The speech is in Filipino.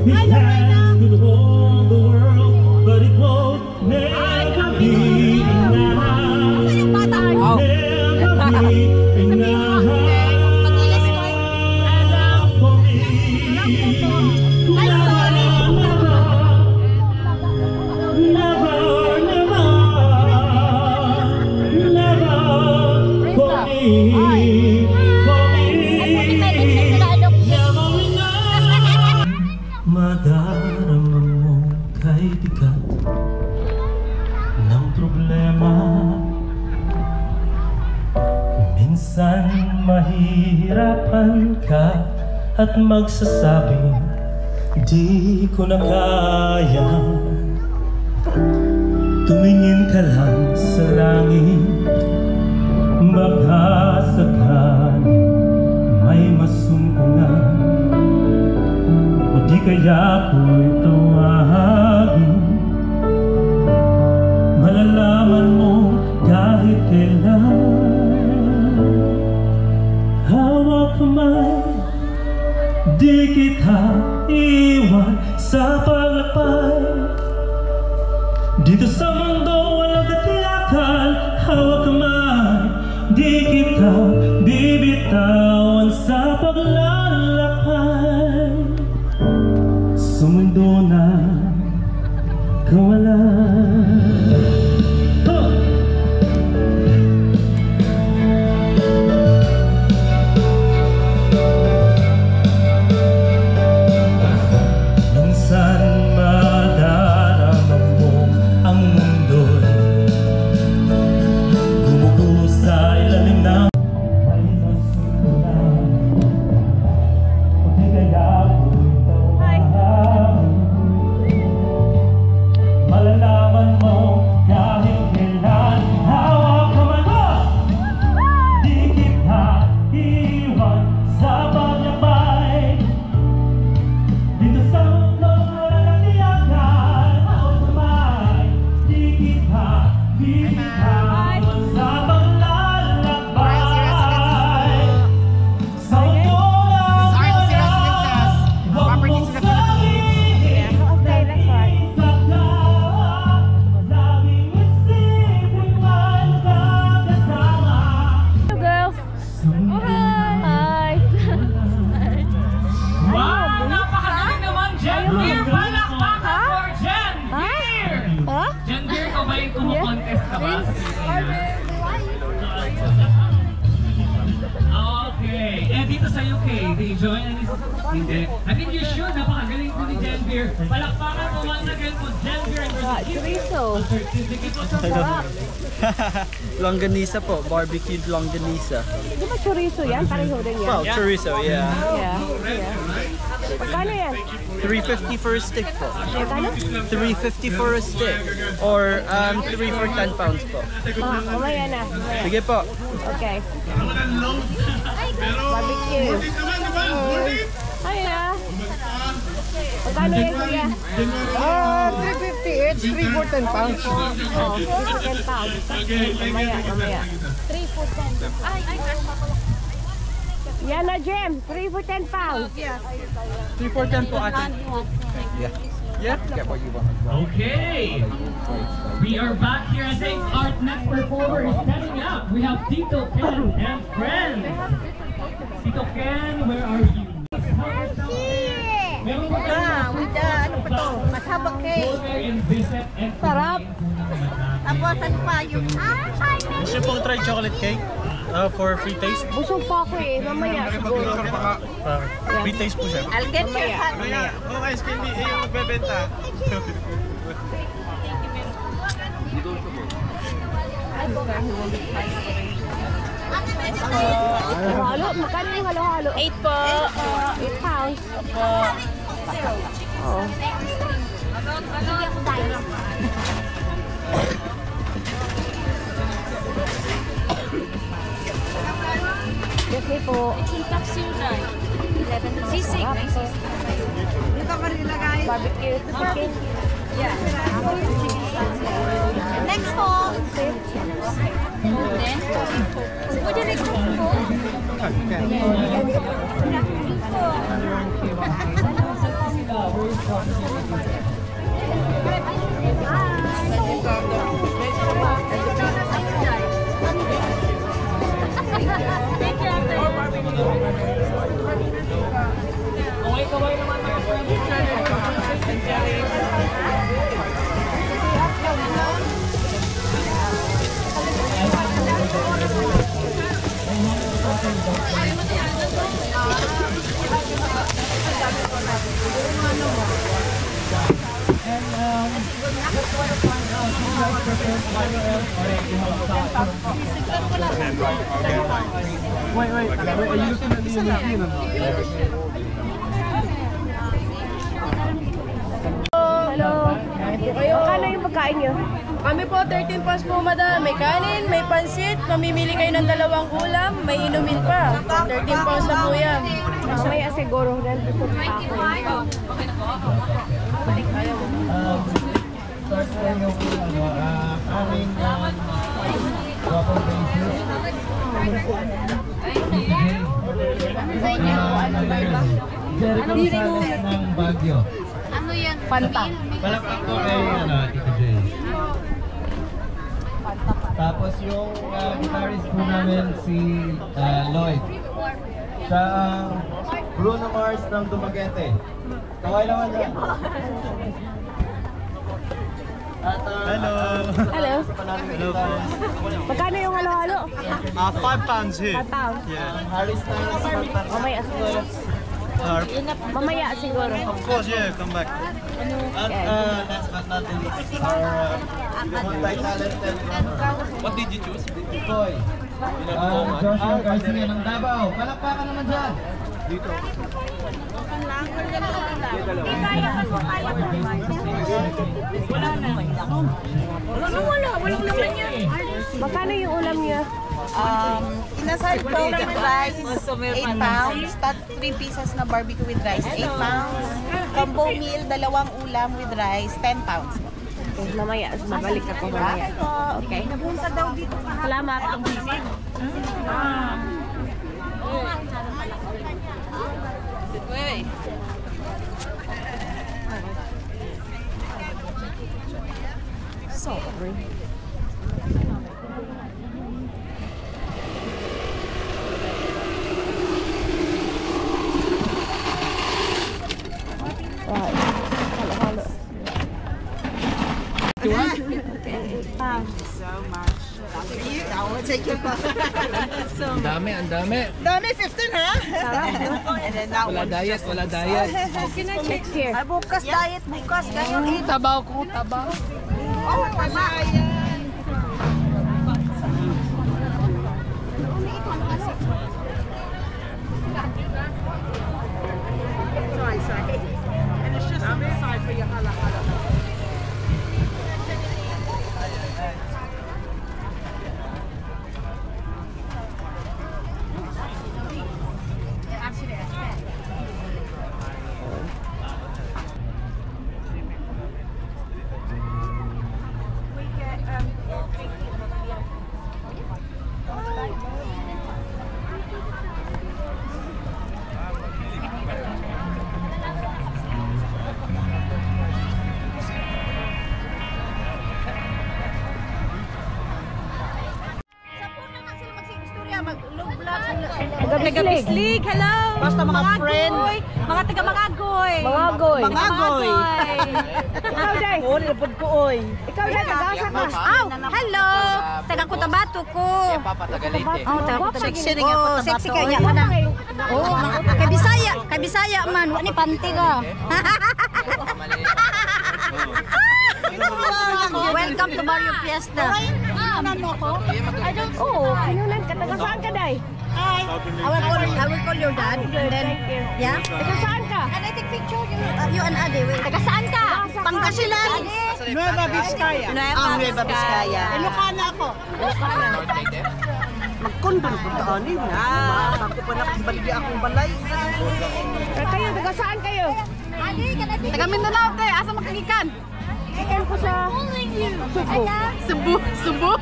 His hands could hold the world, but it won't never be enough. Never be enough for me. Madarama mo kay bigat ng problema. Minsan mahihirapan ka at magsasabing di ko na kaya. Tumingin ka lang sa langit, baka sakaling may masumpungan. O di kaya ko'y tawagin, malalaman mo kahit kailan. Hawak kamay, di kita iwan sa paglakbay. Dito sa mundo walang katiyakan. Hawak kamay, di kita bibitawan sa paglalakbay. Sa mundo na kawalan. Minsan madarama mo ang mundo'y gumugulo sa ilalim ng may masunuran. O di kaya malalaman mo kahit kailan. Hawak kamay mo, di kita iwan sa paglakbay. Dito sa mundo walang katiyakan. Hawak kamay, di kita bibitawan sa paglalakbay. Sa mundo na walang, huwag mong sabihin Wow! Napakagaling naman, Jen Beer! Palakpakan for Jen Beer! Jen Beer, ikaw ba yung kumukontest ka ba? Okay. Eh, dito sa UK, they join and hindi. I think you should. Napakagaling po ni Jen Beer. Palakpakan po once again po Jen Beer and Chorizo. certificate po sa sarap. Longganisa po, barbecued longganisa. Di ba chorizo yan? Pareho din yan. Well, chorizo, yeah. Yeah. Magkano yan? $3.50 for a stick po. Magkano? $3.50 for a stick. Or 3 for 10 pounds po. Mamaya na. Sige po. Okay. Barbecue. Hiya. Magkano yan, kuya? 3.50 each, 3 for 10 pounds. Oh, 3 for 10 pounds. Mamaya. 3 for 10. Yan na, Jem. 3 for 10 pounds. 3 for 10 po ate. Yeah. Yeah? Get what you want. Okay. We are back here. I think our next performer is standing up. We have Tito Ken and friends. Tito Ken, where are you? Meron ba kayo? Ano pa to? Masabak cake. Sarap. Tapos ano pa yung... Gusto pong try chocolate cake for free taste? Busog pa ako eh. Mamaya siguro. Free taste po siya. I'll get your hat. Okay, ice candy. Eh, yung magbebenta. Halo, magkano yung halo-halo? 8 po. 8 pounds. Oo. Kasi po. Sisig. Dito ka rin ilagay. Barbecue. Chicken. Yeah. Next po. Then, pwede rin po. Kaway naman mga Wait, are you looking at the machine or not? Hello. Magkano yung pagkain nyo? Kami po, 13 pounds po, madam. May kanin, may pansit, mamimili kayo ng 2 ulam, may inumin pa. 13 pounds na po yan. Mamaya siguro rin. Start na yung aming waffle basis. Jericho Salad ng Baguio. Ano yan? Fanta. Palakpak ko kay Tito Jay. Tapos yung guitarist po namin si Lloyd. Siya ang Bruno Mars ng Dumaguete. Kaway naman dyan. Hello! Hello. Hello po. Magkano yung halo-halo? 5 pounds here. 5 pounds. Harry Styles. Mamaya siguro. Mamaya siguro. Of course, yeah, come back. At last but not the least, our multi-talented drummer. What did you choose? Boy. Joshua Garcia ng Davao. Palakpakan naman dyan. Dito. Walang laman yan. Magkano yung ulam niya? Inasal po with rice, 8 pounds. 3 pieces na barbecue with rice, 8 pounds. Combo meal, 2 ulam with rice, 10 pounds. Mamaya, babalik ako mamaya. Okay. Napunta daw dito kahapon. Salamat. Sorry. Halo-halo. So much. I will take your cost. Ang dami. Dami, 15 ha? And then that Wala one. diet, wala diet. Next year. Ay, bukas diet, bukas. Ganyan. Tabaw ko, tabaw. Oh, tama. Sorry. And it's just on this side for your hala-hala. Taga-Bislig. Hello! Basta mga friend. Mga taga-Mangagoy. Mangagoy. Mangagoy. Ikaw, Day. Oo, nilapod ko, oy. Ikaw, Day. Taga-asa ka. Hello! Taga-Cotabato ko. Oh, taga-Cotabato. Sexy rin nga Cotabato. Sexy ka niya. Oo, kay Bisaya man. Wani panty ka. Welcome to Barrio Fiesta. Oo, kinunan ka. Taga-saan ka, Day? Hi. I will call your dad. And then, Thank you. yeah? Taga-saan ka? Can I take picture? You and Ade. Taga saan ka? Pangasinan. Nueva Vizcaya. Nueva Vizcaya. Ilocana ako. Magkondol ko doon. Ako pa nakabalik akong balay. Kayo, taga-saan kayo? Taga Mindanao, te. Asa makagikan? Ikan ko sa Subo. Cebu.